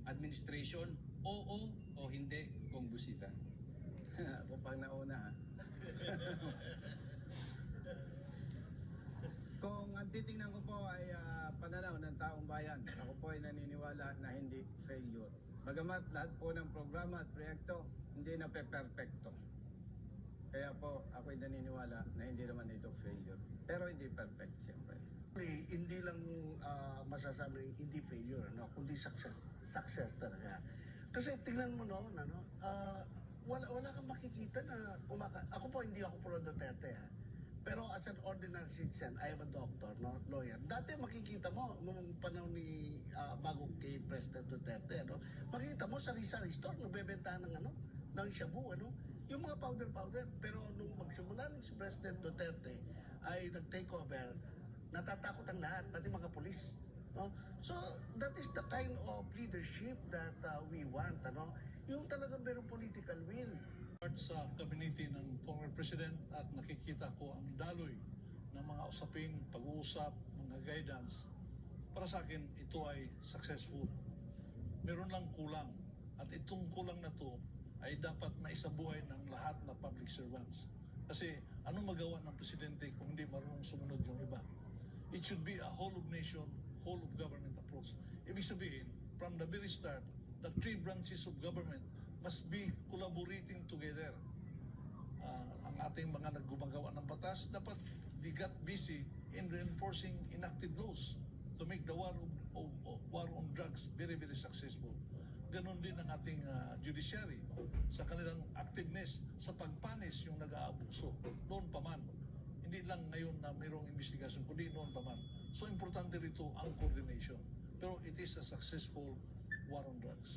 administration, oo o hindi, Kong Busita? Ako pang nauna ha. Kung ang titingnan ko po ay pananaw ng taong bayan, ako po ay naniniwala na hindi failure. Bagamat lahat po ng programa at proyekto hindi na perfecto. Kaya po ako ay naniniwala na hindi naman ito failure. Pero hindi perfect siyempre. Hindi lang masasabi hindi failure, no, kundi success talaga. Kasi tingnan mo wala kang makikita na ako po hindi ako pro Duterte ha. Pero as an ordinary citizen, I am a doctor, no, lawyer. Dati makikita mo nung panahon ni bago kay President Duterte, no, makikita mo sa sari-sari store nagbebentahan ng shabu, yung mga powder. Pero nung magsimula si President Duterte ay nag-take over, natatakot ang lahat, pati mga pulis. No? So, that is the kind of leadership that we want. Yung talagang merong political will. Sa community ng former president at nakikita ko ang daloy ng mga usapin, pag-uusap, mga guidance. Para sa akin, ito ay successful. Meron lang kulang. At itong kulang na to ay dapat maisabuhay ng lahat na public servants. Kasi anong magawa ng presidente kung hindi marunong sumunod yung iba? It should be a whole of nation, whole of government approach. Ibig sabihin, from the very start, the three branches of government must be collaborating together. Ang ating mga naggumagawa ng batas, dapat they got busy in reinforcing inactive laws to make the war on drugs very, very successful. Ganon din ang ating judiciary sa kanilang activeness sa pagpanis yung nag-aabuso. Noon pa man. Hindi lang ngayon na mayroong investigasyon, kundi noon pa man. So importante rito ang coordination. Pero it is a successful war on drugs.